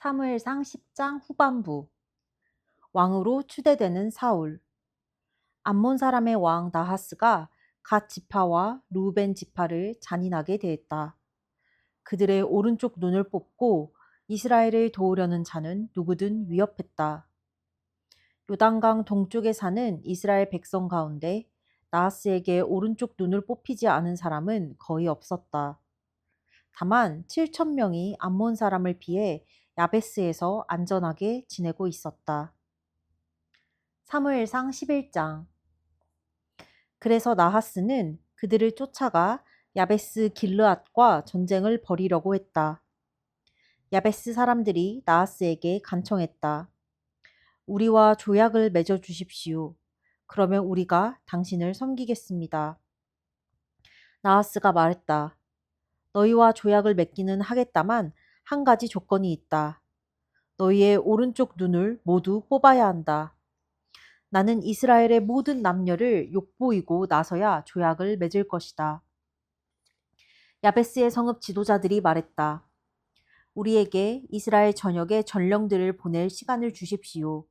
사무엘상 10장 후반부. 왕으로 추대되는 사울. 암몬 사람의 왕 나하스가 갓 지파와 루벤 지파를 잔인하게 대했다. 그들의 오른쪽 눈을 뽑고 이스라엘을 도우려는 자는 누구든 위협했다. 요단강 동쪽에 사는 이스라엘 백성 가운데 나하스에게 오른쪽 눈을 뽑히지 않은 사람은 거의 없었다. 다만 7천 명이 암몬 사람을 피해 야베스에서 안전하게 지내고 있었다. 사무엘상 11장. 그래서 나하스는 그들을 쫓아가 야베스 길르앗과 전쟁을 벌이려고 했다. 야베스 사람들이 나하스에게 간청했다. 우리와 조약을 맺어 주십시오. 그러면 우리가 당신을 섬기겠습니다. 나하스가 말했다. 너희와 조약을 맺기는 하겠다만 한 가지 조건이 있다. 너희의 오른쪽 눈을 모두 뽑아야 한다. 나는 이스라엘의 모든 남녀를 욕보이고 나서야 조약을 맺을 것이다. 야베스의 성읍 지도자들이 말했다. 우리에게 이스라엘 전역에 전령들을 보낼 시간을 주십시오.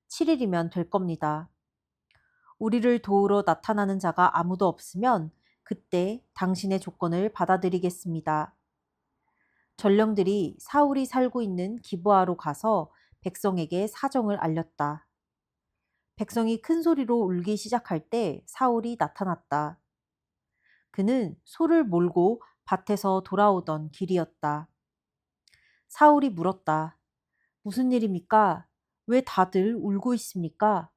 7일이면 될 겁니다. 우리를 도우러 나타나는 자가 아무도 없으면 그때 당신의 조건을 받아들이겠습니다. 전령들이 사울이 살고 있는 기브아로 가서 백성에게 사정을 알렸다. 백성이 큰 소리로 울기 시작할 때 사울이 나타났다. 그는 소를 몰고 밭에서 돌아오던 길이었다. 사울이 물었다. 무슨 일입니까? 왜 다들 울고 있습니까?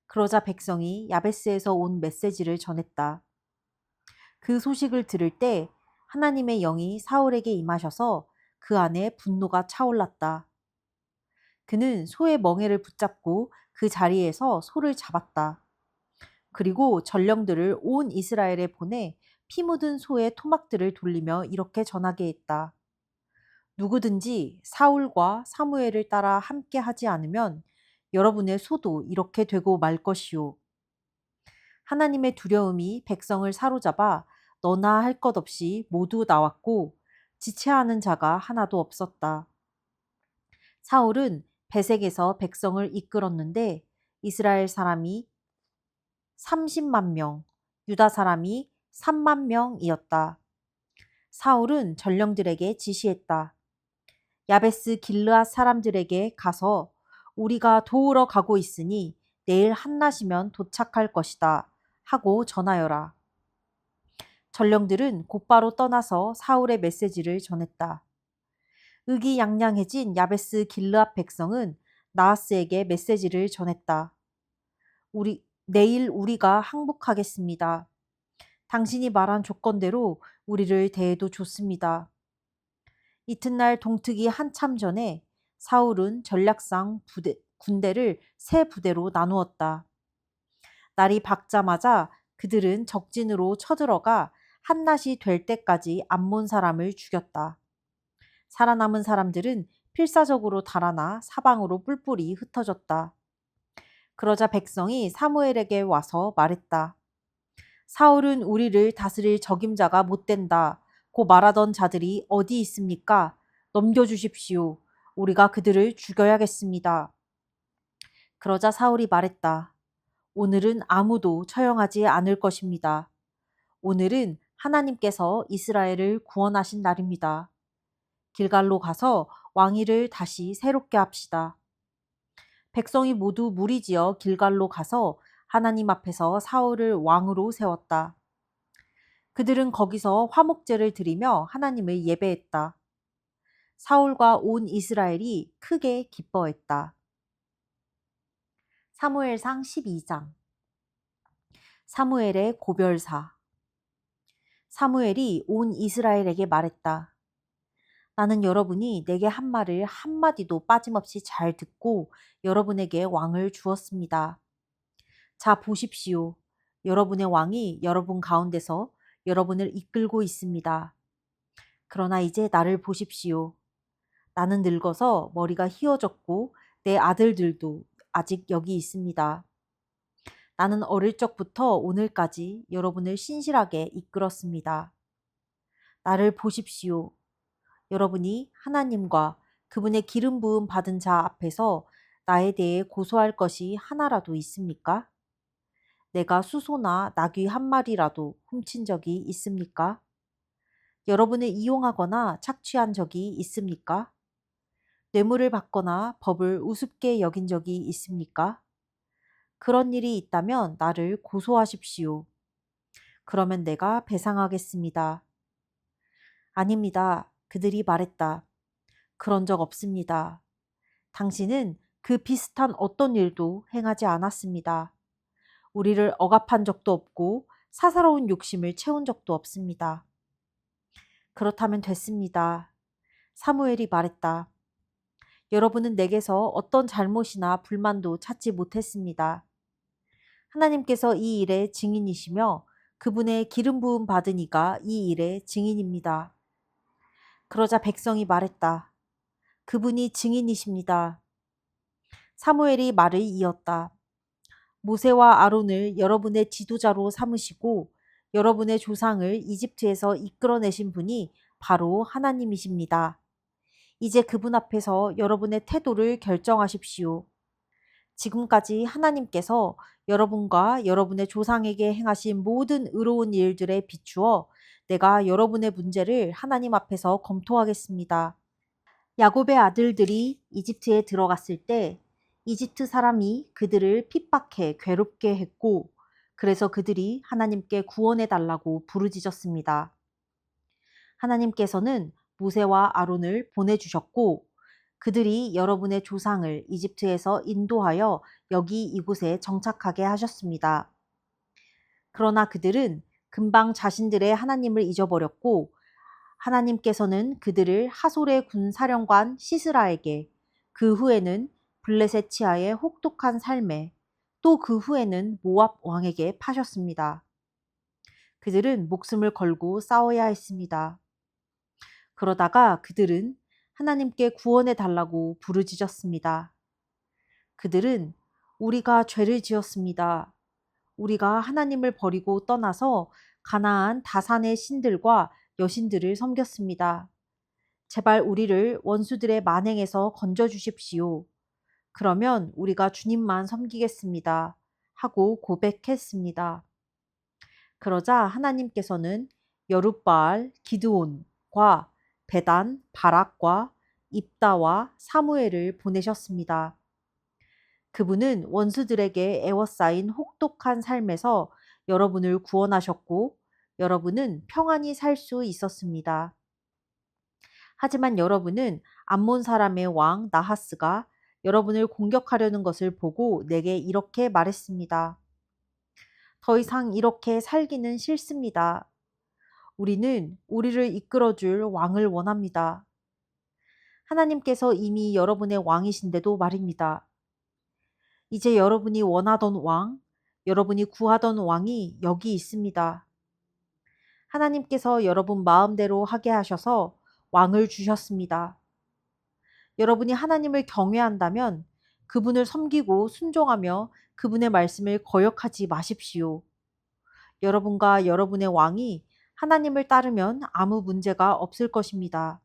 그러자 백성이 야베스에서 온 메시지를 전했다. 그 소식을 들을 때 하나님의 영이 사울에게 임하셔서 그 안에 분노가 차올랐다. 그는 소의 멍에를 붙잡고 그 자리에서 소를 잡았다. 그리고 전령들을 온 이스라엘에 보내 피 묻은 소의 토막들을 돌리며 이렇게 전하게 했다. 누구든지 사울과 사무엘을 따라 함께 하지 않으면 여러분의 소도 이렇게 되고 말 것이요. 하나님의 두려움이 백성을 사로잡아 너나 할 것 없이 모두 나왔고 지체하는 자가 하나도 없었다. 사울은 베색에서 백성을 이끌었는데 이스라엘 사람이 30만 명, 유다 사람이 3만 명이었다. 사울은 전령들에게 지시했다. 야베스 길르앗 사람들에게 가서 우리가 도우러 가고 있으니 내일 한낮이면 도착할 것이다 하고 전하여라. 전령들은 곧바로 떠나서 사울의 메시지를 전했다. 의기양양해진 야베스 길르앗 백성은 나하스에게 메시지를 전했다. 내일 우리가 항복하겠습니다. 당신이 말한 조건대로 우리를 대해도 좋습니다. 이튿날 동트기 한참 전에 사울은 전략상 군대를 세 부대로 나누었다. 날이 밝자마자 그들은 적진으로 쳐들어가 한낮이 될 때까지 암몬 사람을 죽였다. 살아남은 사람들은 필사적으로 달아나 사방으로 뿔뿔이 흩어졌다. 그러자 백성이 사무엘에게 와서 말했다. 사울은 우리를 다스릴 적임자가 못 된다. 고 말하던 자들이 어디 있습니까? 넘겨주십시오. 우리가 그들을 죽여야겠습니다. 그러자 사울이 말했다. 오늘은 아무도 처형하지 않을 것입니다. 오늘은 하나님께서 이스라엘을 구원하신 날입니다. 길갈로 가서 왕위를 다시 새롭게 합시다. 백성이 모두 무리지어 길갈로 가서 하나님 앞에서 사울을 왕으로 세웠다. 그들은 거기서 화목제를 드리며 하나님을 예배했다. 사울과 온 이스라엘이 크게 기뻐했다. 사무엘상 12장. 사무엘의 고별사. 사무엘이 온 이스라엘에게 말했다. 나는 여러분이 내게 한 말을 한마디도 빠짐없이 잘 듣고 여러분에게 왕을 주었습니다. 자, 보십시오. 여러분의 왕이 여러분 가운데서 여러분을 이끌고 있습니다. 그러나 이제 나를 보십시오. 나는 늙어서 머리가 휘어졌고 내 아들들도 아직 여기 있습니다. 나는 어릴 적부터 오늘까지 여러분을 신실하게 이끌었습니다. 나를 보십시오. 여러분이 하나님과 그분의 기름 부음 받은 자 앞에서 나에 대해 고소할 것이 하나라도 있습니까? 내가 수소나 나귀 한 마리라도 훔친 적이 있습니까? 여러분을 이용하거나 착취한 적이 있습니까? 뇌물을 받거나 법을 우습게 여긴 적이 있습니까? 그런 일이 있다면 나를 고소하십시오. 그러면 내가 배상하겠습니다. 아닙니다. 그들이 말했다. 그런 적 없습니다. 당신은 그 비슷한 어떤 일도 행하지 않았습니다. 우리를 억압한 적도 없고 사사로운 욕심을 채운 적도 없습니다. 그렇다면 됐습니다. 사무엘이 말했다. 여러분은 내게서 어떤 잘못이나 불만도 찾지 못했습니다. 하나님께서 이 일의 증인이시며 그분의 기름 부음 받은 이가 이 일의 증인입니다. 그러자 백성이 말했다. 그분이 증인이십니다. 사무엘이 말을 이었다. 모세와 아론을 여러분의 지도자로 삼으시고 여러분의 조상을 이집트에서 이끌어내신 분이 바로 하나님이십니다. 이제 그분 앞에서 여러분의 태도를 결정하십시오. 지금까지 하나님께서 여러분과 여러분의 조상에게 행하신 모든 의로운 일들에 비추어 내가 여러분의 문제를 하나님 앞에서 검토하겠습니다. 야곱의 아들들이 이집트에 들어갔을 때 이집트 사람이 그들을 핍박해 괴롭게 했고 그래서 그들이 하나님께 구원해 달라고 부르짖었습니다. 하나님께서는 모세와 아론을 보내주셨고 그들이 여러분의 조상을 이집트에서 인도하여 여기 이곳에 정착하게 하셨습니다. 그러나 그들은 금방 자신들의 하나님을 잊어버렸고 하나님께서는 그들을 하솔의 군 사령관 시스라에게 그 후에는 블레셋 치하의 혹독한 삶에 또 그 후에는 모압 왕에게 파셨습니다. 그들은 목숨을 걸고 싸워야 했습니다. 그러다가 그들은 하나님께 구원해 달라고 부르짖었습니다. 그들은 우리가 죄를 지었습니다. 우리가 하나님을 버리고 떠나서 가나안 다산의 신들과 여신들을 섬겼습니다. 제발 우리를 원수들의 만행에서 건져 주십시오. 그러면 우리가 주님만 섬기겠습니다. 하고 고백했습니다. 그러자 하나님께서는 여룻바알, 기드온과 베단, 바락과 입다와 사무엘을 보내셨습니다. 그분은 원수들에게 애워싸인 혹독한 삶에서 여러분을 구원하셨고 여러분은 평안히 살 수 있었습니다. 하지만 여러분은 암몬 사람의 왕 나하스가 여러분을 공격하려는 것을 보고 내게 이렇게 말했습니다. 더 이상 이렇게 살기는 싫습니다. 우리는 우리를 이끌어줄 왕을 원합니다. 하나님께서 이미 여러분의 왕이신데도 말입니다. 이제 여러분이 원하던 왕, 여러분이 구하던 왕이 여기 있습니다. 하나님께서 여러분 마음대로 하게 하셔서 왕을 주셨습니다. 여러분이 하나님을 경외한다면 그분을 섬기고 순종하며 그분의 말씀을 거역하지 마십시오. 여러분과 여러분의 왕이 하나님을 따르면 아무 문제가 없을 것입니다.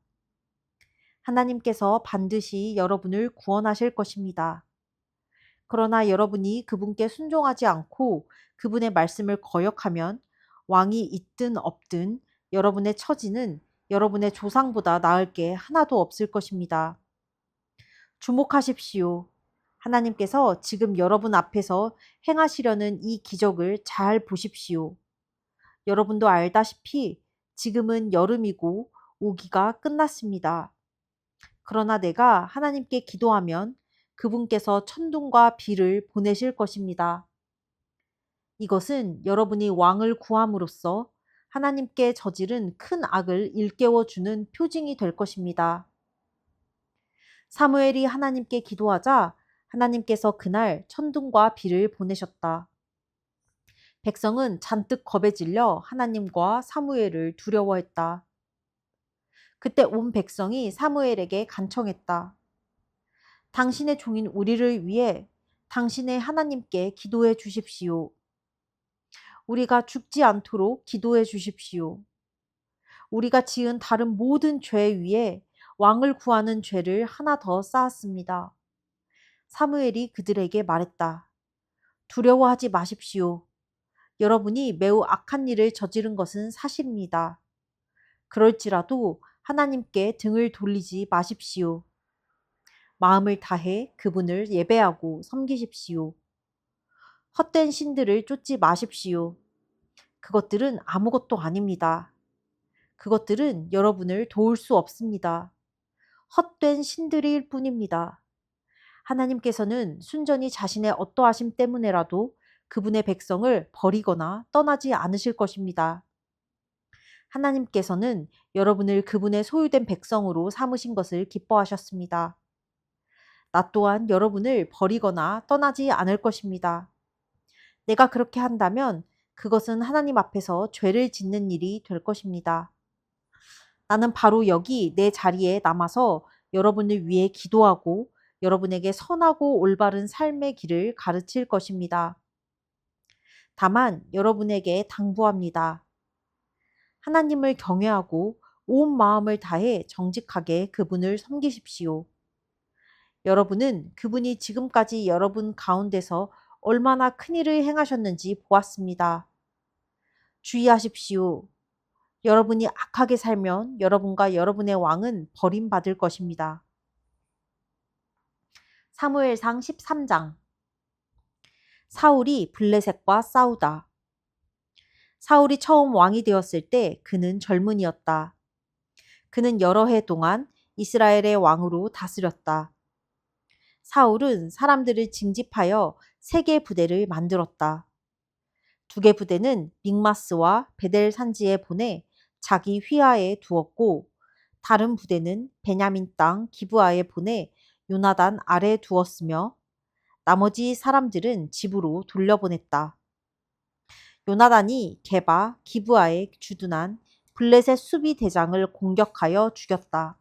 하나님께서 반드시 여러분을 구원하실 것입니다. 그러나 여러분이 그분께 순종하지 않고 그분의 말씀을 거역하면 왕이 있든 없든 여러분의 처지는 여러분의 조상보다 나을 게 하나도 없을 것입니다. 주목하십시오. 하나님께서 지금 여러분 앞에서 행하시려는 이 기적을 잘 보십시오. 여러분도 알다시피 지금은 여름이고 우기가 끝났습니다. 그러나 내가 하나님께 기도하면 그분께서 천둥과 비를 보내실 것입니다. 이것은 여러분이 왕을 구함으로써 하나님께 저지른 큰 악을 일깨워 주는 표징이 될 것입니다. 사무엘이 하나님께 기도하자 하나님께서 그날 천둥과 비를 보내셨다. 백성은 잔뜩 겁에 질려 하나님과 사무엘을 두려워했다. 그때 온 백성이 사무엘에게 간청했다. 당신의 종인 우리를 위해 당신의 하나님께 기도해 주십시오. 우리가 죽지 않도록 기도해 주십시오. 우리가 지은 다른 모든 죄 위에 왕을 구하는 죄를 하나 더 쌓았습니다. 사무엘이 그들에게 말했다. 두려워하지 마십시오. 여러분이 매우 악한 일을 저지른 것은 사실입니다. 그럴지라도 하나님께 등을 돌리지 마십시오. 마음을 다해 그분을 예배하고 섬기십시오. 헛된 신들을 쫓지 마십시오. 그것들은 아무것도 아닙니다. 그것들은 여러분을 도울 수 없습니다. 헛된 신들일 뿐입니다. 하나님께서는 순전히 자신의 어떠하심 때문에라도 그분의 백성을 버리거나 떠나지 않으실 것입니다. 하나님께서는 여러분을 그분의 소유된 백성으로 삼으신 것을 기뻐하셨습니다. 나 또한 여러분을 버리거나 떠나지 않을 것입니다. 내가 그렇게 한다면 그것은 하나님 앞에서 죄를 짓는 일이 될 것입니다. 나는 바로 여기 내 자리에 남아서 여러분을 위해 기도하고 여러분에게 선하고 올바른 삶의 길을 가르칠 것입니다. 다만 여러분에게 당부합니다. 하나님을 경외하고 온 마음을 다해 정직하게 그분을 섬기십시오. 여러분은 그분이 지금까지 여러분 가운데서 얼마나 큰 일을 행하셨는지 보았습니다. 주의하십시오. 여러분이 악하게 살면 여러분과 여러분의 왕은 버림받을 것입니다. 사무엘상 13장. 사울이 블레셋과 싸우다. 사울이 처음 왕이 되었을 때 그는 젊은이였다. 그는 여러 해 동안 이스라엘의 왕으로 다스렸다. 사울은 사람들을 징집하여 3개 부대를 만들었다. 2개 부대는 믹마스와 베델 산지에 보내 자기 휘하에 두었고 다른 부대는 베냐민 땅 기브아에 보내 요나단 아래에 두었으며 나머지 사람들은 집으로 돌려보냈다. 요나단이 게바 기브아에 주둔한 블레셋 수비 대장을 공격하여 죽였다.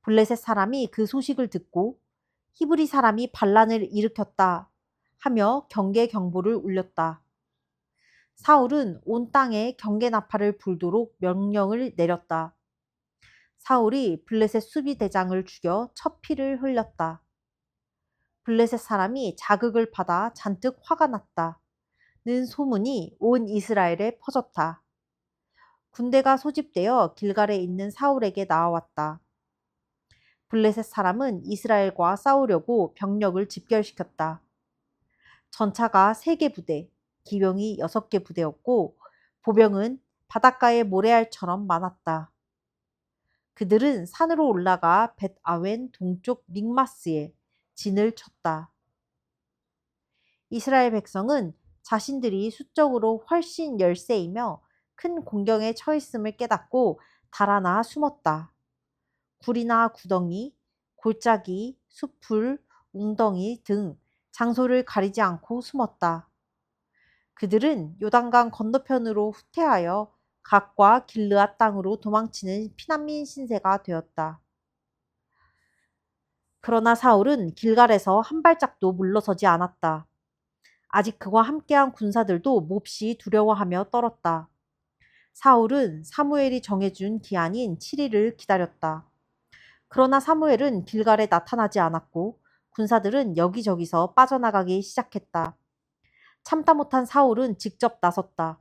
블레셋 사람이 그 소식을 듣고 히브리 사람이 반란을 일으켰다 하며 경계 경보를 울렸다. 사울은 온 땅에 경계 나팔을 불도록 명령을 내렸다. 사울이 블레셋 수비 대장을 죽여 첫 피를 흘렸다. 블레셋 사람이 자극을 받아 잔뜩 화가 났다는 소문이 온 이스라엘에 퍼졌다. 군대가 소집되어 길갈에 있는 사울에게 나아왔다. 블레셋 사람은 이스라엘과 싸우려고 병력을 집결시켰다. 전차가 3개 부대, 기병이 6개 부대였고 보병은 바닷가의 모래알처럼 많았다. 그들은 산으로 올라가 벳아웬 동쪽 믹마스에 진을 쳤다. 이스라엘 백성은 자신들이 수적으로 훨씬 열세이며 큰 공경에 처했음을 깨닫고 달아나 숨었다. 굴이나 구덩이, 골짜기, 숲풀, 웅덩이 등 장소를 가리지 않고 숨었다. 그들은 요단강 건너편으로 후퇴하여 갓과 길르앗 땅으로 도망치는 피난민 신세가 되었다. 그러나 사울은 길갈에서 한 발짝도 물러서지 않았다. 아직 그와 함께한 군사들도 몹시 두려워하며 떨었다. 사울은 사무엘이 정해준 기한인 7일을 기다렸다. 그러나 사무엘은 길갈에 나타나지 않았고 군사들은 여기저기서 빠져나가기 시작했다. 참다 못한 사울은 직접 나섰다.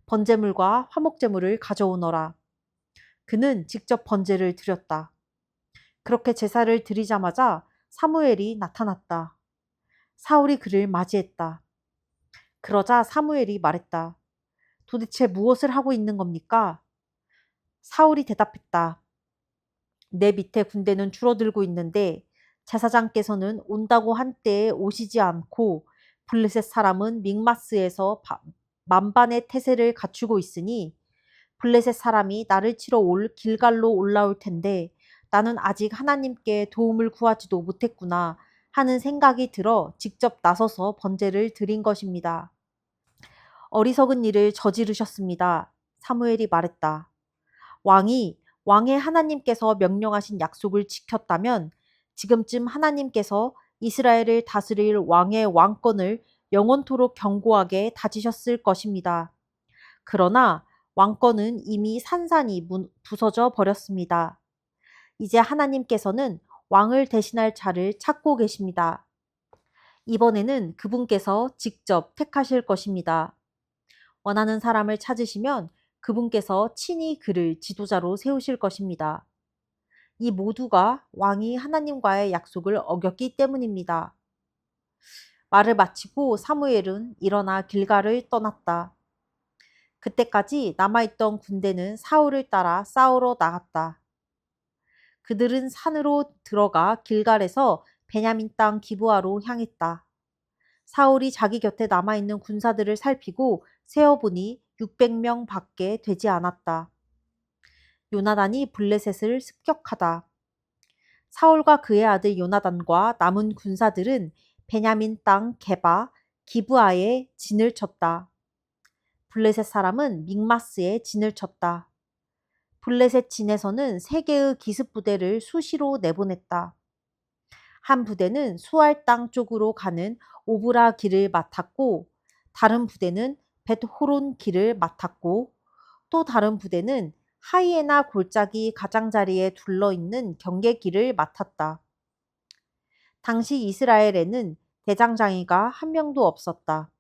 번제물과 화목제물을 가져오너라. 그는 직접 번제를 드렸다. 그렇게 제사를 드리자마자 사무엘이 나타났다. 사울이 그를 맞이했다. 그러자 사무엘이 말했다. 도대체 무엇을 하고 있는 겁니까? 사울이 대답했다. 내 밑에 군대는 줄어들고 있는데 제사장께서는 온다고 한 때에 오시지 않고 블레셋 사람은 믹마스에서 만반의 태세를 갖추고 있으니 블레셋 사람이 나를 치러 올 길갈로 올라올 텐데 나는 아직 하나님께 도움을 구하지도 못했구나 하는 생각이 들어 직접 나서서 번제를 드린 것입니다. 어리석은 일을 저지르셨습니다. 사무엘이 말했다. 왕의 하나님께서 명령하신 약속을 지켰다면 지금쯤 하나님께서 이스라엘을 다스릴 왕의 왕권을 영원토록 견고하게 다지셨을 것입니다. 그러나 왕권은 이미 산산이 부서져 버렸습니다. 이제 하나님께서는 왕을 대신할 자를 찾고 계십니다. 이번에는 그분께서 직접 택하실 것입니다. 원하는 사람을 찾으시면 그분께서 친히 그를 지도자로 세우실 것입니다. 이 모두가 왕이 하나님과의 약속을 어겼기 때문입니다. 말을 마치고 사무엘은 일어나 길갈을 떠났다. 그때까지 남아있던 군대는 사울을 따라 싸우러 나갔다. 그들은 산으로 들어가 길갈에서 베냐민 땅 기브아로 향했다. 사울이 자기 곁에 남아있는 군사들을 살피고 세어보니 600명 밖에 되지 않았다. 요나단이 블레셋을 습격하다. 사울과 그의 아들 요나단과 남은 군사들은 베냐민 땅 게바, 기브아에 진을 쳤다. 블레셋 사람은 믹마스에 진을 쳤다. 블레셋 진에서는 3개의 기습 부대를 수시로 내보냈다. 한 부대는 수알 땅 쪽으로 가는 오브라 길을 맡았고, 다른 부대는 벳호론 길을 맡았고, 또 다른 부대는 하이에나 골짜기 가장자리에 둘러있는 경계길을 맡았다. 당시 이스라엘에는 대장장이가 한 명도 없었다.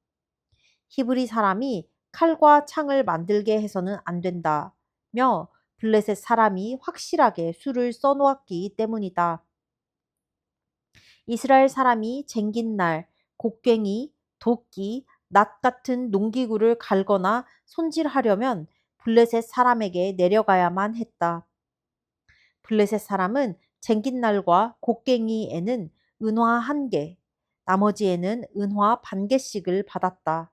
히브리 사람이 칼과 창을 만들게 해서는 안 된다며 블레셋 사람이 확실하게 수를 써놓았기 때문이다. 이스라엘 사람이 쟁긴 날 곡괭이, 도끼, 낫 같은 농기구를 갈거나 손질하려면 블레셋 사람에게 내려가야만 했다. 블레셋 사람은 쟁긴 날과 곡괭이에는 은화 1개, 나머지에는 은화 반 개씩을 받았다.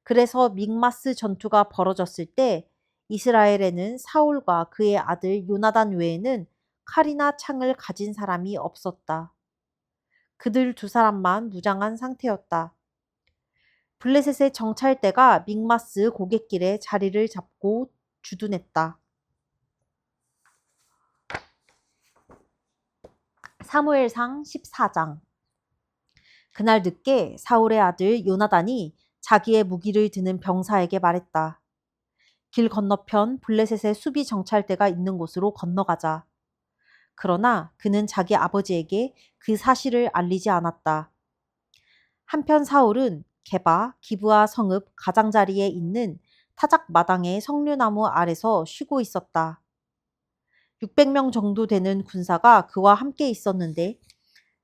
그래서 믹마스 전투가 벌어졌을 때 이스라엘에는 사울과 그의 아들 요나단 외에는 칼이나 창을 가진 사람이 없었다. 그들 2사람만 무장한 상태였다. 블레셋의 정찰대가 믹마스 고갯길에 자리를 잡고 주둔했다. 사무엘상 14장. 그날 늦게 사울의 아들 요나단이 자기의 무기를 드는 병사에게 말했다. 길 건너편 블레셋의 수비 정찰대가 있는 곳으로 건너가자. 그러나 그는 자기 아버지에게 그 사실을 알리지 않았다. 한편 사울은 게바, 기브아 성읍 가장자리에 있는 타작 마당의 석류나무 아래서 쉬고 있었다. 600명 정도 되는 군사가 그와 함께 있었는데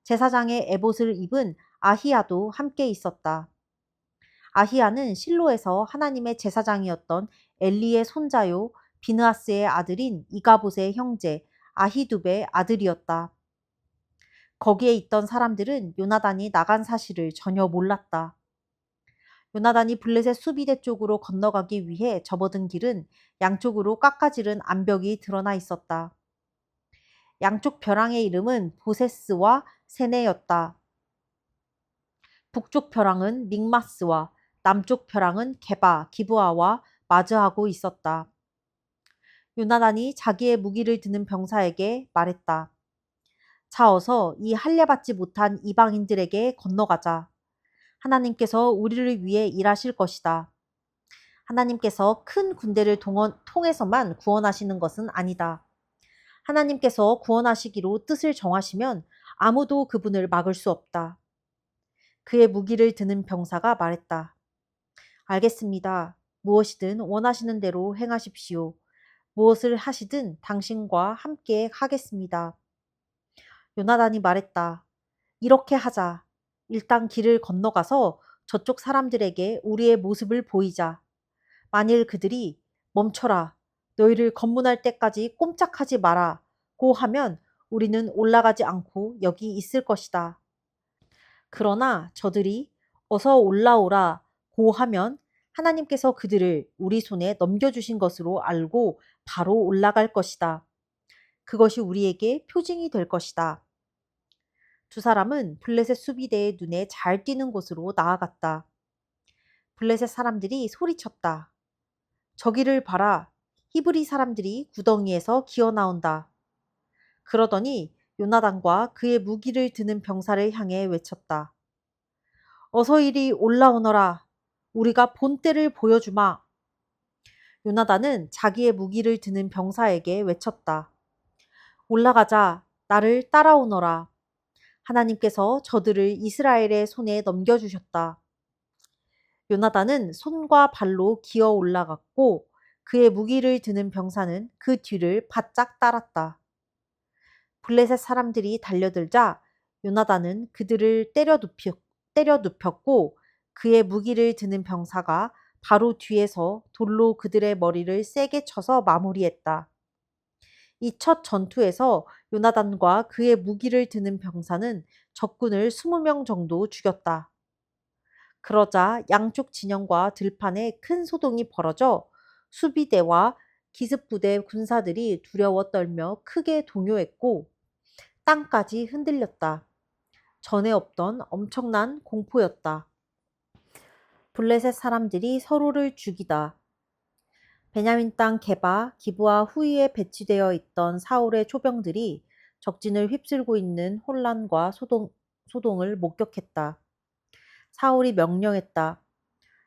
제사장의 에봇을 입은 아히야도 함께 있었다. 아히야는 실로에서 하나님의 제사장이었던 엘리의 손자요 비느하스의 아들인 이가봇의 형제 아히두베의 아들이었다. 거기에 있던 사람들은 요나단이 나간 사실을 전혀 몰랐다. 요나단이 블레셋 수비대 쪽으로 건너가기 위해 접어든 길은 양쪽으로 깎아지른 암벽이 드러나 있었다. 양쪽 벼랑의 이름은 보세스와 세네였다. 북쪽 벼랑은 믹마스와 남쪽 벼랑은 게바, 기브아와 마주하고 있었다. 요나단이 자기의 무기를 드는 병사에게 말했다. 자, 어서 이 할례받지 못한 이방인들에게 건너가자. 하나님께서 우리를 위해 일하실 것이다. 하나님께서 큰 군대를 통해서만 구원하시는 것은 아니다. 하나님께서 구원하시기로 뜻을 정하시면 아무도 그분을 막을 수 없다. 그의 무기를 드는 병사가 말했다. 알겠습니다. 무엇이든 원하시는 대로 행하십시오. 무엇을 하시든 당신과 함께 하겠습니다. 요나단이 말했다. 이렇게 하자. 일단 길을 건너가서 저쪽 사람들에게 우리의 모습을 보이자. 만일 그들이 멈춰라. 너희를 검문할 때까지 꼼짝하지 마라. 고 하면 우리는 올라가지 않고 여기 있을 것이다. 그러나 저들이 어서 올라오라. 고 하면 하나님께서 그들을 우리 손에 넘겨주신 것으로 알고 바로 올라갈 것이다. 그것이 우리에게 표징이 될 것이다. 2사람은 블레셋 수비대의 눈에 잘 띄는 곳으로 나아갔다. 블레셋 사람들이 소리쳤다. 저기를 봐라. 히브리 사람들이 구덩이에서 기어나온다. 그러더니 요나단과 그의 무기를 드는 병사를 향해 외쳤다. 어서 이리 올라오너라. 우리가 본때를 보여주마. 요나단은 자기의 무기를 드는 병사에게 외쳤다. 올라가자. 나를 따라오너라. 하나님께서 저들을 이스라엘의 손에 넘겨주셨다. 요나단은 손과 발로 기어 올라갔고 그의 무기를 드는 병사는 그 뒤를 바짝 따랐다. 블레셋 사람들이 달려들자 요나단은 그들을 때려 눕혔고 그의 무기를 드는 병사가 바로 뒤에서 돌로 그들의 머리를 세게 쳐서 마무리했다. 이 첫 전투에서 요나단과 그의 무기를 드는 병사는 적군을 20명 정도 죽였다. 그러자 양쪽 진영과 들판에 큰 소동이 벌어져 수비대와 기습부대 군사들이 두려워 떨며 크게 동요했고 땅까지 흔들렸다. 전에 없던 엄청난 공포였다. 블레셋 사람들이 서로를 죽이다. 베냐민 땅 게바, 기브와 후위에 배치되어 있던 사울의 초병들이 적진을 휩쓸고 있는 혼란과 소동을 목격했다. 사울이 명령했다.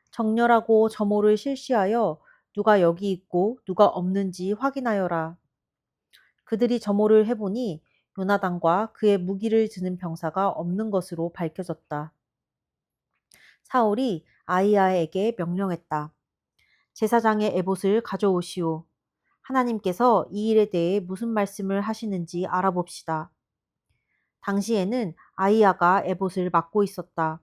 정렬하고 점호를 실시하여 누가 여기 있고 누가 없는지 확인하여라. 그들이 점호를 해보니 요나단과 그의 무기를 드는 병사가 없는 것으로 밝혀졌다. 사울이 아히야에게 명령했다. 제사장의 에봇을 가져오시오. 하나님께서 이 일에 대해 무슨 말씀을 하시는지 알아봅시다. 당시에는 아히야가 에봇을 맡고 있었다.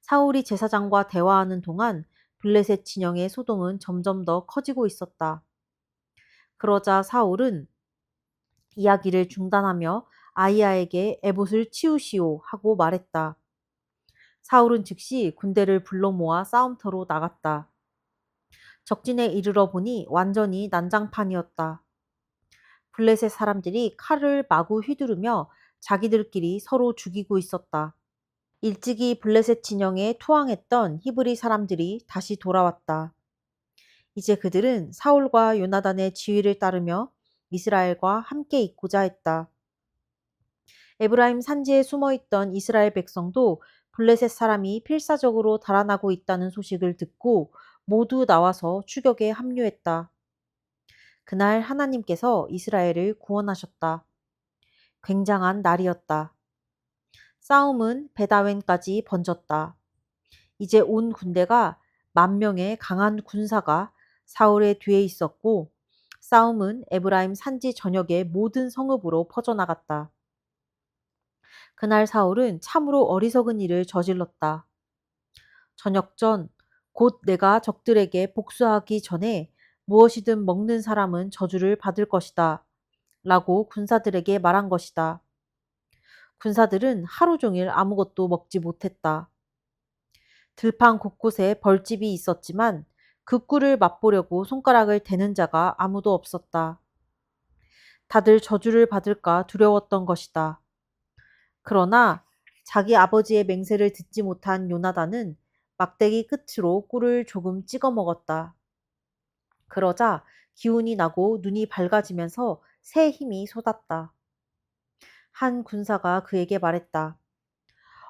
사울이 제사장과 대화하는 동안 블레셋 진영의 소동은 점점 더 커지고 있었다. 그러자 사울은 이야기를 중단하며 아히야에게 에봇을 치우시오 하고 말했다. 사울은 즉시 군대를 불러 모아 싸움터로 나갔다. 적진에 이르러 보니 완전히 난장판이었다. 블레셋 사람들이 칼을 마구 휘두르며 자기들끼리 서로 죽이고 있었다. 일찍이 블레셋 진영에 투항했던 히브리 사람들이 다시 돌아왔다. 이제 그들은 사울과 요나단의 지휘를 따르며 이스라엘과 함께 있고자 했다. 에브라임 산지에 숨어있던 이스라엘 백성도 블레셋 사람이 필사적으로 달아나고 있다는 소식을 듣고 모두 나와서 추격에 합류했다. 그날 하나님께서 이스라엘을 구원하셨다. 굉장한 날이었다. 싸움은 베다웬까지 번졌다. 이제 온 군대가 10,000명의 강한 군사가 사울의 뒤에 있었고 싸움은 에브라임 산지 전역의 모든 성읍으로 퍼져나갔다. 그날 사울은 참으로 어리석은 일을 저질렀다. 저녁 전 곧 내가 적들에게 복수하기 전에 무엇이든 먹는 사람은 저주를 받을 것이다. 라고 군사들에게 말한 것이다. 군사들은 하루 종일 아무것도 먹지 못했다. 들판 곳곳에 벌집이 있었지만 그 꿀을 맛보려고 손가락을 대는 자가 아무도 없었다. 다들 저주를 받을까 두려웠던 것이다. 그러나 자기 아버지의 맹세를 듣지 못한 요나단은 막대기 끝으로 꿀을 조금 찍어 먹었다. 그러자 기운이 나고 눈이 밝아지면서 새 힘이 솟았다. 한 군사가 그에게 말했다.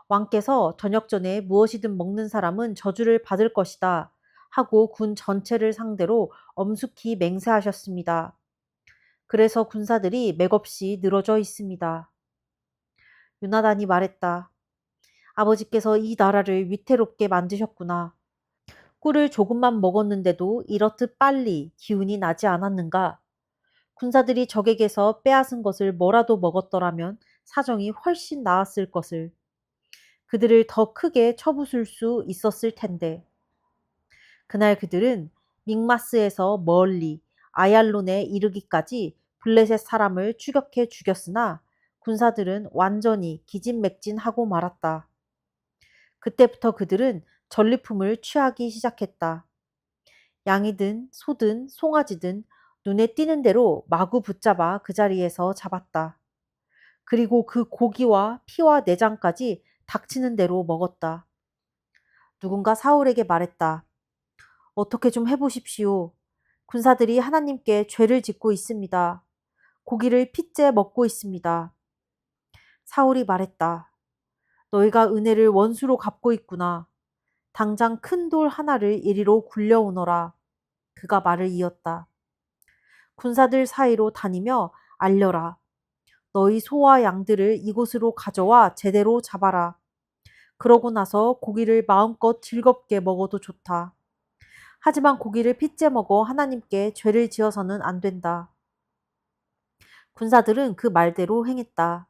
왕께서 저녁 전에 무엇이든 먹는 사람은 저주를 받을 것이다 하고 군 전체를 상대로 엄숙히 맹세하셨습니다. 그래서 군사들이 맥없이 늘어져 있습니다. 요나단이 말했다. 아버지께서 이 나라를 위태롭게 만드셨구나. 꿀을 조금만 먹었는데도 이렇듯 빨리 기운이 나지 않았는가? 군사들이 적에게서 빼앗은 것을 뭐라도 먹었더라면 사정이 훨씬 나았을 것을. 그들을 더 크게 쳐부술 수 있었을 텐데. 그날 그들은 믹마스에서 멀리 아얄론에 이르기까지 블레셋 사람을 추격해 죽였으나 군사들은 완전히 기진맥진하고 말았다. 그때부터 그들은 전리품을 취하기 시작했다. 양이든 소든 송아지든 눈에 띄는 대로 마구 붙잡아 그 자리에서 잡았다. 그리고 그 고기와 피와 내장까지 닥치는 대로 먹었다. 누군가 사울에게 말했다. 어떻게 좀 해보십시오. 군사들이 하나님께 죄를 짓고 있습니다. 고기를 핏째 먹고 있습니다. 사울이 말했다. 너희가 은혜를 원수로 갚고 있구나. 당장 큰 돌 하나를 이리로 굴려오너라. 그가 말을 이었다. 군사들 사이로 다니며 알려라. 너희 소와 양들을 이곳으로 가져와 제대로 잡아라. 그러고 나서 고기를 마음껏 즐겁게 먹어도 좋다. 하지만 고기를 핏째 먹어 하나님께 죄를 지어서는 안 된다. 군사들은 그 말대로 행했다.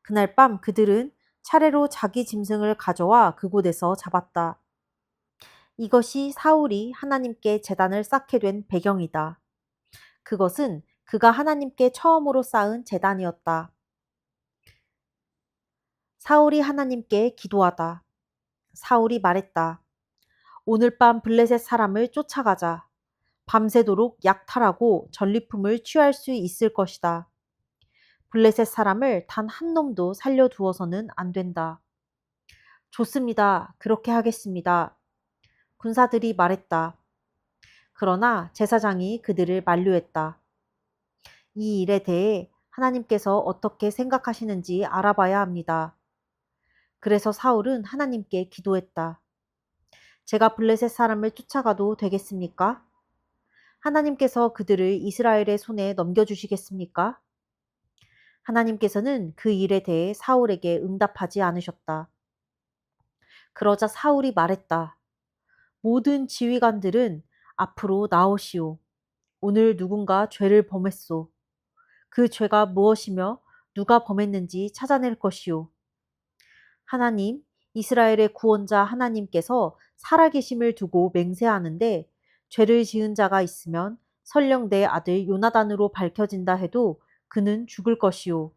그날 밤 그들은 차례로 자기 짐승을 가져와 그곳에서 잡았다. 이것이 사울이 하나님께 제단을 쌓게 된 배경이다. 그것은 그가 하나님께 처음으로 쌓은 제단이었다. 사울이 하나님께 기도하다. 사울이 말했다. 오늘 밤 블레셋 사람을 쫓아가자. 밤새도록 약탈하고 전리품을 취할 수 있을 것이다. 블레셋 사람을 단 한 놈도 살려두어서는 안 된다. 좋습니다. 그렇게 하겠습니다. 군사들이 말했다. 그러나 제사장이 그들을 만류했다. 이 일에 대해 하나님께서 어떻게 생각하시는지 알아봐야 합니다. 그래서 사울은 하나님께 기도했다. 제가 블레셋 사람을 쫓아가도 되겠습니까? 하나님께서 그들을 이스라엘의 손에 넘겨주시겠습니까? 하나님께서는 그 일에 대해 사울에게 응답하지 않으셨다. 그러자 사울이 말했다. 모든 지휘관들은 앞으로 나오시오. 오늘 누군가 죄를 범했소. 그 죄가 무엇이며 누가 범했는지 찾아낼 것이오. 하나님, 이스라엘의 구원자 하나님께서 살아계심을 두고 맹세하는데 죄를 지은 자가 있으면 설령 내 아들 요나단으로 밝혀진다 해도 그는 죽을 것이오.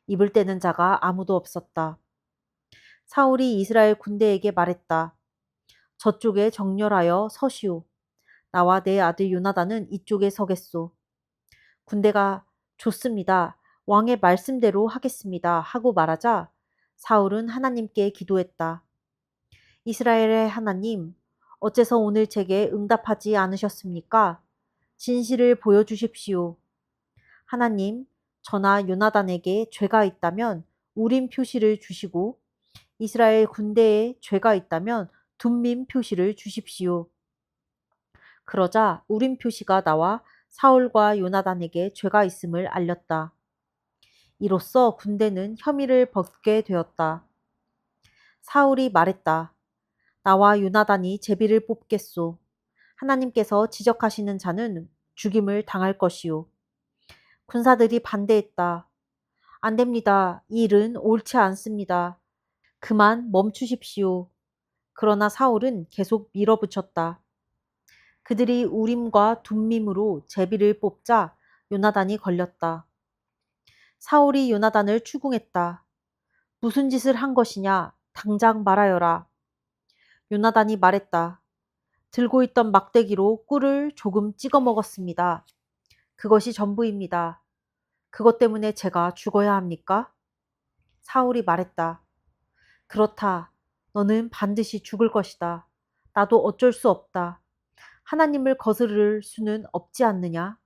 입을 떼는 자가 아무도 없었다. 사울이 이스라엘 군대에게 말했다. 저쪽에 정렬하여 서시오. 나와 내 아들 요나단은 이쪽에 서겠소. 군대가 좋습니다. 왕의 말씀대로 하겠습니다. 하고 말하자 사울은 하나님께 기도했다. 이스라엘의 하나님, 어째서 오늘 제게 응답하지 않으셨습니까? 진실을 보여주십시오. 하나님, 저나 요나단에게 죄가 있다면 우림 표시를 주시고 이스라엘 군대에 죄가 있다면 둠밈 표시를 주십시오. 그러자 우림 표시가 나와 사울과 요나단에게 죄가 있음을 알렸다. 이로써 군대는 혐의를 벗게 되었다. 사울이 말했다. 나와 요나단이 제비를 뽑겠소. 하나님께서 지적하시는 자는 죽임을 당할 것이오. 군사들이 반대했다. 안 됩니다. 이 일은 옳지 않습니다. 그만 멈추십시오. 그러나 사울은 계속 밀어붙였다. 그들이 우림과 둠밈으로 제비를 뽑자 요나단이 걸렸다. 사울이 요나단을 추궁했다. 무슨 짓을 한 것이냐? 당장 말하여라. 요나단이 말했다. 들고 있던 막대기로 꿀을 조금 찍어 먹었습니다. 그것이 전부입니다. 그것 때문에 제가 죽어야 합니까? 사울이 말했다. 그렇다. 너는 반드시 죽을 것이다. 나도 어쩔 수 없다. 하나님을 거스를 수는 없지 않느냐?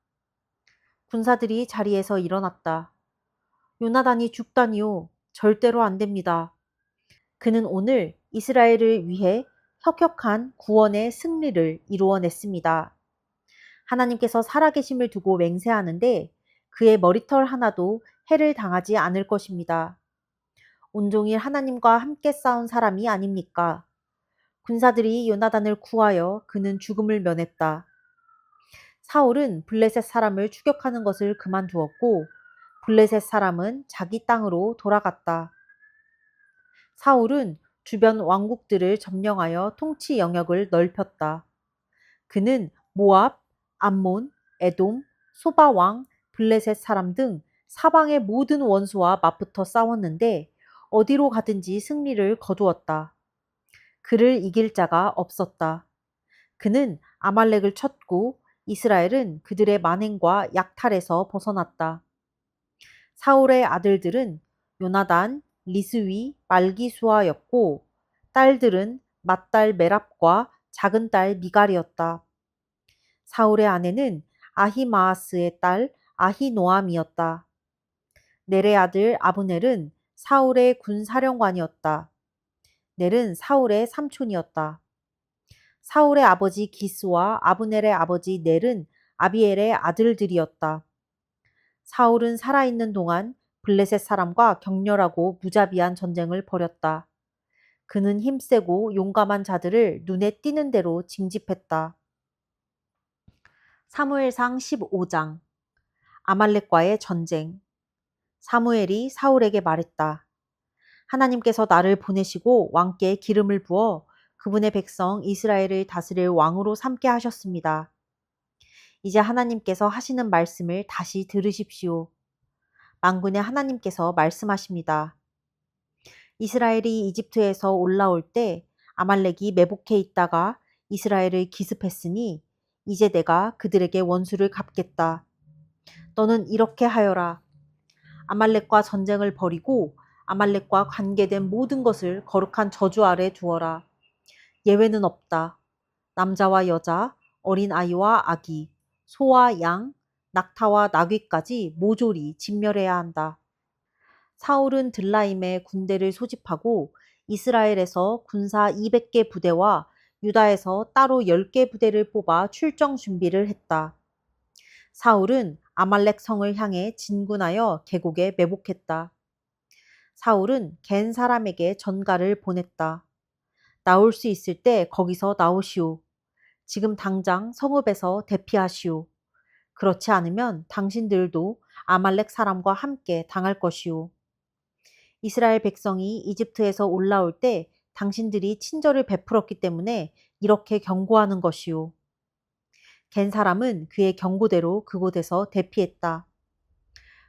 군사들이 자리에서 일어났다. 요나단이 죽다니요. 절대로 안 됩니다. 그는 오늘 이스라엘을 위해 혁혁한 구원의 승리를 이루어냈습니다. 하나님께서 살아계심을 두고 맹세하는데 그의 머리털 하나도 해를 당하지 않을 것입니다. 온종일 하나님과 함께 싸운 사람이 아닙니까? 군사들이 요나단을 구하여 그는 죽음을 면했다. 사울은 블레셋 사람을 추격하는 것을 그만두었고 블레셋 사람은 자기 땅으로 돌아갔다. 사울은 주변 왕국들을 점령하여 통치 영역을 넓혔다. 그는 모압, 암몬, 에돔, 소바 왕, 블레셋 사람 등 사방의 모든 원수와 맞붙어 싸웠는데 어디로 가든지 승리를 거두었다. 그를 이길 자가 없었다. 그는 아말렉을 쳤고 이스라엘은 그들의 만행과 약탈에서 벗어났다. 사울의 아들들은 요나단, 리스위, 말기수아였고 딸들은 맏딸 메랍과 작은 딸 미갈이었다. 사울의 아내는 아히마아스의 딸 아히노암이었다. 넬의 아들 아브넬은 사울의 군사령관이었다. 넬은 사울의 삼촌이었다. 사울의 아버지 기스와 아브넬의 아버지 넬은 아비엘의 아들들이었다. 사울은 살아있는 동안 블레셋 사람과 격렬하고 무자비한 전쟁을 벌였다. 그는 힘세고 용감한 자들을 눈에 띄는 대로 징집했다. 사무엘상 15장. 아말렉과의 전쟁. 사무엘이 사울에게 말했다. 하나님께서 나를 보내시고 왕께 기름을 부어 그분의 백성 이스라엘을 다스릴 왕으로 삼게 하셨습니다. 이제 하나님께서 하시는 말씀을 다시 들으십시오. 만군의 하나님께서 말씀하십니다. 이스라엘이 이집트에서 올라올 때 아말렉이 매복해 있다가 이스라엘을 기습했으니 이제 내가 그들에게 원수를 갚겠다. 너는 이렇게 하여라. 아말렉과 전쟁을 벌이고 아말렉과 관계된 모든 것을 거룩한 저주 아래 두어라. 예외는 없다. 남자와 여자, 어린 아이와 아기, 소와 양, 낙타와 나귀까지 모조리 진멸해야 한다. 사울은 들라임에 군대를 소집하고 이스라엘에서 군사 200개 부대와 유다에서 따로 10개 부대를 뽑아 출정 준비를 했다. 사울은 아말렉 성을 향해 진군하여 계곡에 매복했다. 사울은 겐 사람에게 전가를 보냈다. 나올 수 있을 때 거기서 나오시오. 지금 당장 성읍에서 대피하시오. 그렇지 않으면 당신들도 아말렉 사람과 함께 당할 것이오. 이스라엘 백성이 이집트에서 올라올 때 당신들이 친절을 베풀었기 때문에 이렇게 경고하는 것이오. 겐 사람은 그의 경고대로 그곳에서 대피했다.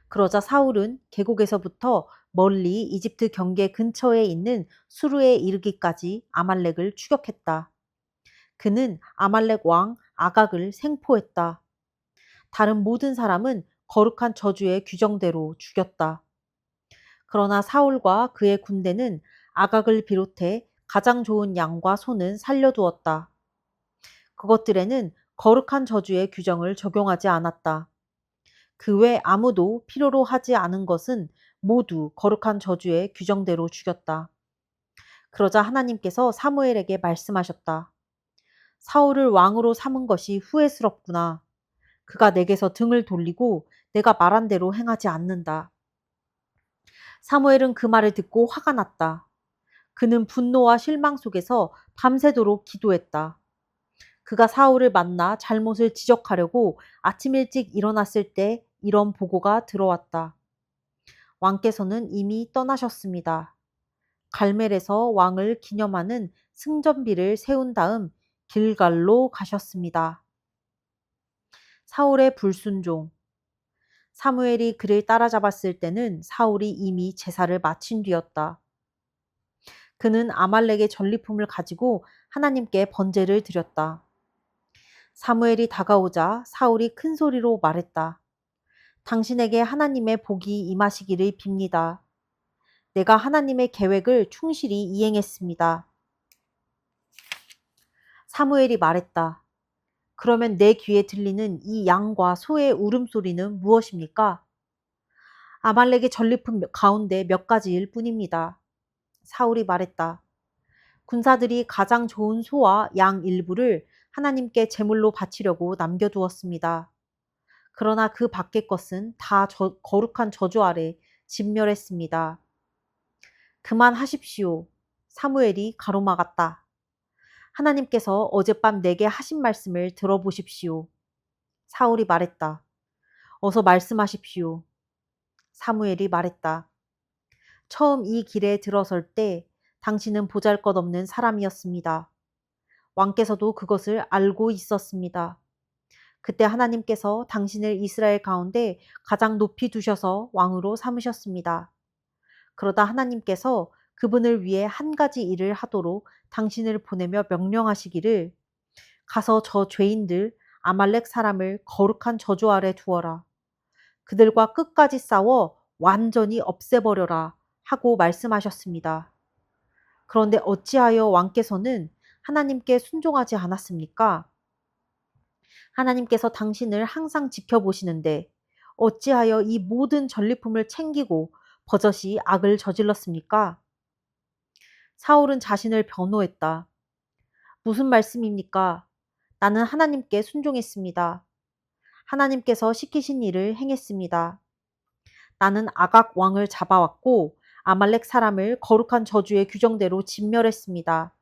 그러자 사울은 계곡에서부터 멀리 이집트 경계 근처에 있는 수르에 이르기까지 아말렉을 추격했다. 그는 아말렉 왕 아각을 생포했다. 다른 모든 사람은 거룩한 저주의 규정대로 죽였다. 그러나 사울과 그의 군대는 아각을 비롯해 가장 좋은 양과 소는 살려두었다. 그것들에는 거룩한 저주의 규정을 적용하지 않았다. 그 외 아무도 필요로 하지 않은 것은 모두 거룩한 저주의 규정대로 죽였다. 그러자 하나님께서 사무엘에게 말씀하셨다. 사울을 왕으로 삼은 것이 후회스럽구나. 그가 내게서 등을 돌리고 내가 말한 대로 행하지 않는다. 사무엘은 그 말을 듣고 화가 났다. 그는 분노와 실망 속에서 밤새도록 기도했다. 그가 사울을 만나 잘못을 지적하려고 아침 일찍 일어났을 때 이런 보고가 들어왔다. 왕께서는 이미 떠나셨습니다. 갈멜에서 왕을 기념하는 승전비를 세운 다음 길갈로 가셨습니다. 사울의 불순종. 사무엘이 그를 따라잡았을 때는 사울이 이미 제사를 마친 뒤였다. 그는 아말렉의 전리품을 가지고 하나님께 번제를 드렸다. 사무엘이 다가오자 사울이 큰 소리로 말했다. 당신에게 하나님의 복이 임하시기를 빕니다. 내가 하나님의 계획을 충실히 이행했습니다. 사무엘이 말했다. 그러면 내 귀에 들리는 이 양과 소의 울음소리는 무엇입니까? 아말렉의 전리품 가운데 몇 가지일 뿐입니다. 사울이 말했다. 군사들이 가장 좋은 소와 양 일부를 하나님께 제물로 바치려고 남겨두었습니다. 그러나 그 밖의 것은 다 거룩한 저주 아래 진멸했습니다. 그만하십시오. 사무엘이 가로막았다. 하나님께서 어젯밤 내게 하신 말씀을 들어보십시오. 사울이 말했다. 어서 말씀하십시오. 사무엘이 말했다. 처음 이 길에 들어설 때 당신은 보잘것없는 사람이었습니다. 왕께서도 그것을 알고 있었습니다. 그때 하나님께서 당신을 이스라엘 가운데 가장 높이 두셔서 왕으로 삼으셨습니다. 그러다 하나님께서 그분을 위해 한 가지 일을 하도록 당신을 보내며 명령하시기를 가서 저 죄인들 아말렉 사람을 거룩한 저주 아래 두어라. 그들과 끝까지 싸워 완전히 없애버려라 하고 말씀하셨습니다. 그런데 어찌하여 왕께서는 하나님께 순종하지 않았습니까? 하나님께서 당신을 항상 지켜보시는데 어찌하여 이 모든 전리품을 챙기고 버젓이 악을 저질렀습니까? 사울은 자신을 변호했다. 무슨 말씀입니까? 나는 하나님께 순종했습니다. 하나님께서 시키신 일을 행했습니다. 나는 아각 왕을 잡아왔고 아말렉 사람을 거룩한 저주의 규정대로 진멸했습니다.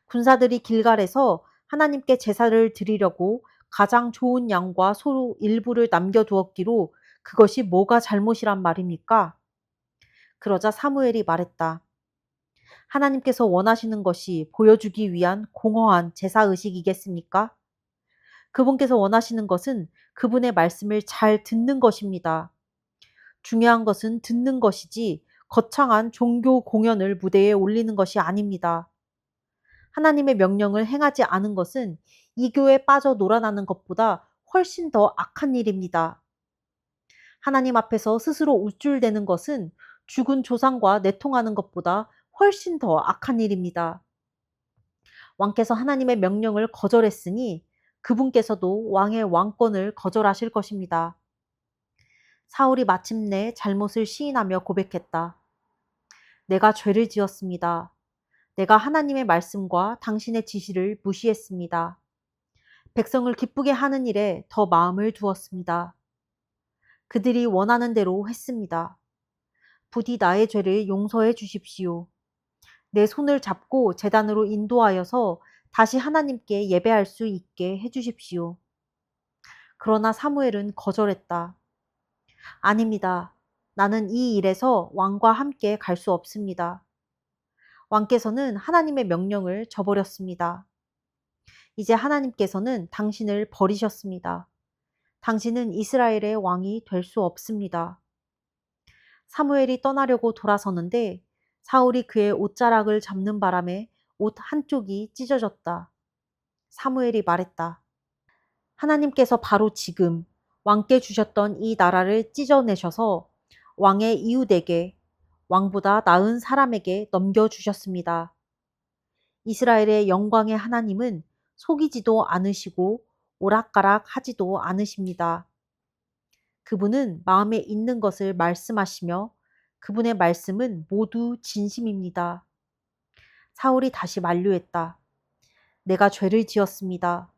군사들이 길갈에서 하나님께 제사를 드리려고 가장 좋은 양과 소 일부를 남겨두었기로 그것이 뭐가 잘못이란 말입니까? 그러자 사무엘이 말했다. 하나님께서 원하시는 것이 보여주기 위한 공허한 제사의식이겠습니까? 그분께서 원하시는 것은 그분의 말씀을 잘 듣는 것입니다. 중요한 것은 듣는 것이지 거창한 종교 공연을 무대에 올리는 것이 아닙니다. 하나님의 명령을 행하지 않은 것은 이교에 빠져 놀아나는 것보다 훨씬 더 악한 일입니다. 하나님 앞에서 스스로 우쭐대는 것은 죽은 조상과 내통하는 것보다 훨씬 더 악한 일입니다. 왕께서 하나님의 명령을 거절했으니 그분께서도 왕의 왕권을 거절하실 것입니다. 사울이 마침내 잘못을 시인하며 고백했다. 내가 죄를 지었습니다. 내가 하나님의 말씀과 당신의 지시를 무시했습니다. 백성을 기쁘게 하는 일에 더 마음을 두었습니다. 그들이 원하는 대로 했습니다. 부디 나의 죄를 용서해 주십시오. 내 손을 잡고 제단으로 인도하여서 다시 하나님께 예배할 수 있게 해 주십시오. 그러나 사무엘은 거절했다. 아닙니다. 나는 이 일에서 왕과 함께 갈 수 없습니다. 왕께서는 하나님의 명령을 저버렸습니다. 이제 하나님께서는 당신을 버리셨습니다. 당신은 이스라엘의 왕이 될 수 없습니다. 사무엘이 떠나려고 돌아서는데 사울이 그의 옷자락을 잡는 바람에 옷 한쪽이 찢어졌다. 사무엘이 말했다. 하나님께서 바로 지금 왕께 주셨던 이 나라를 찢어내셔서 왕의 이웃에게 왕보다 나은 사람에게 넘겨주셨습니다. 이스라엘의 영광의 하나님은 속이지도 않으시고 오락가락 하지도 않으십니다. 그분은 마음에 있는 것을 말씀하시며 그분의 말씀은 모두 진심입니다. 사울이 다시 만류했다. 내가 죄를 지었습니다.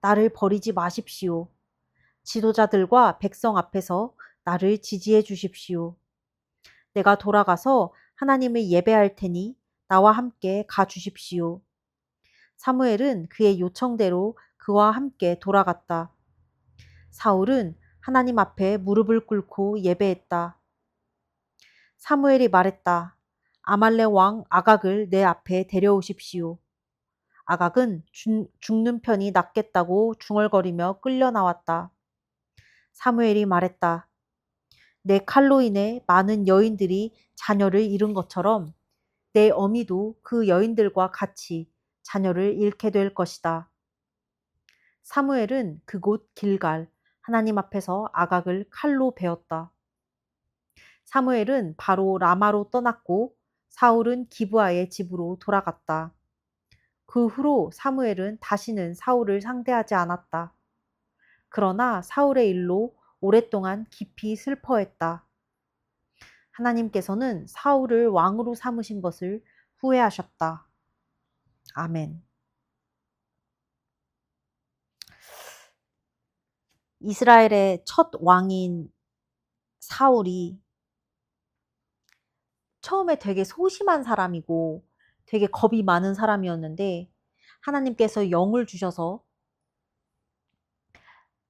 나를 버리지 마십시오. 지도자들과 백성 앞에서 나를 지지해 주십시오. 내가 돌아가서 하나님을 예배할 테니 나와 함께 가 주십시오. 사무엘은 그의 요청대로 그와 함께 돌아갔다. 사울은 하나님 앞에 무릎을 꿇고 예배했다. 사무엘이 말했다. 아말렉 왕 아각을 내 앞에 데려오십시오. 아각은 죽는 편이 낫겠다고 중얼거리며 끌려 나왔다. 사무엘이 말했다. 내 칼로 인해 많은 여인들이 자녀를 잃은 것처럼 내 어미도 그 여인들과 같이 자녀를 잃게 될 것이다. 사무엘은 그곳 길갈 하나님 앞에서 아각을 칼로 베었다. 사무엘은 바로 라마로 떠났고 사울은 기브아의 집으로 돌아갔다. 그 후로 사무엘은 다시는 사울을 상대하지 않았다. 그러나 사울의 일로 오랫동안 깊이 슬퍼했다. 하나님께서는 사울을 왕으로 삼으신 것을 후회하셨다. 아멘. 이스라엘의 첫 왕인 사울이 처음에 되게 소심한 사람이고 되게 겁이 많은 사람이었는데 하나님께서 영을 주셔서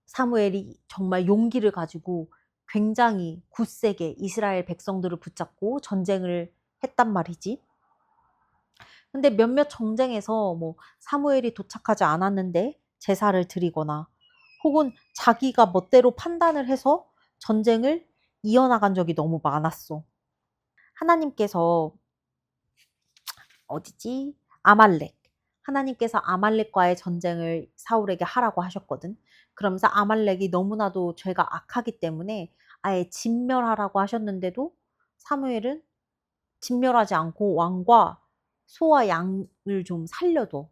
사무엘이 정말 용기를 가지고 굉장히 굳세게 이스라엘 백성들을 붙잡고 전쟁을 했단 말이지. 근데 몇몇 정쟁에서 뭐 사무엘이 도착하지 않았는데 제사를 드리거나 혹은 자기가 멋대로 판단을 해서 전쟁을 이어나간 적이 너무 많았어. 하나님께서 어디지? 아말렉. 하나님께서 아말렉과의 전쟁을 사울에게 하라고 하셨거든. 그러면서 아말렉이 너무나도 죄가 악하기 때문에 아예 진멸하라고 하셨는데도 사무엘은 진멸하지 않고 왕과 소와 양을 좀 살려둬.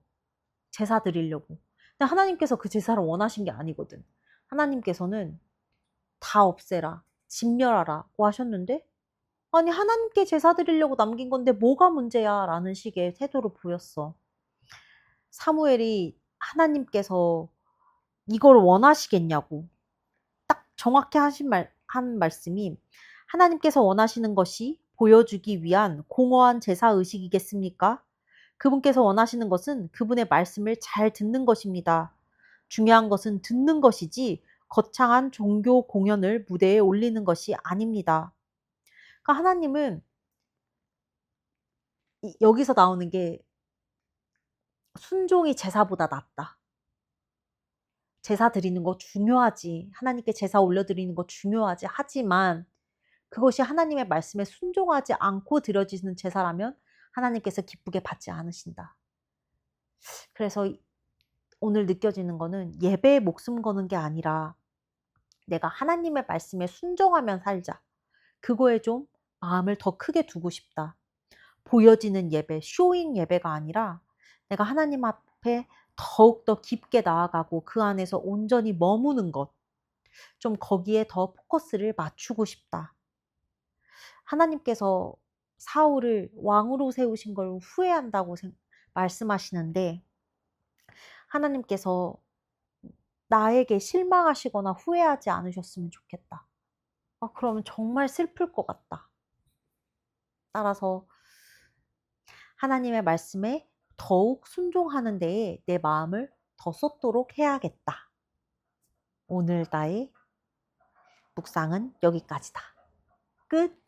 제사 드리려고. 근데 하나님께서 그 제사를 원하신 게 아니거든. 하나님께서는 다 없애라, 진멸하라고 하셨는데 아니 하나님께 제사 드리려고 남긴 건데 뭐가 문제야 라는 식의 태도를 보였어. 사무엘이 하나님께서 이걸 원하시겠냐고 딱 정확히 한 말씀이 하나님께서 원하시는 것이 보여주기 위한 공허한 제사 의식이겠습니까? 그분께서 원하시는 것은 그분의 말씀을 잘 듣는 것입니다. 중요한 것은 듣는 것이지 거창한 종교 공연을 무대에 올리는 것이 아닙니다. 그러니까 하나님은 여기서 나오는 게 순종이 제사보다 낫다. 제사 드리는 거 중요하지. 하나님께 제사 올려드리는 거 중요하지. 하지만 그것이 하나님의 말씀에 순종하지 않고 드려지는 제사라면 하나님께서 기쁘게 받지 않으신다. 그래서 오늘 느껴지는 거는 예배에 목숨 거는 게 아니라 내가 하나님의 말씀에 순종하면 살자. 그거에 좀 마음을 더 크게 두고 싶다. 보여지는 예배, 쇼잉 예배가 아니라 내가 하나님 앞에 더욱더 깊게 나아가고 그 안에서 온전히 머무는 것. 좀 거기에 더 포커스를 맞추고 싶다. 하나님께서 사울을 왕으로 세우신 걸 후회한다고 말씀하시는데 하나님께서 나에게 실망하시거나 후회하지 않으셨으면 좋겠다. 그러면 정말 슬플 것 같다. 따라서 하나님의 말씀에 더욱 순종하는 데에 내 마음을 더 쏟도록 해야겠다. 오늘 나의 묵상은 여기까지다. 끝.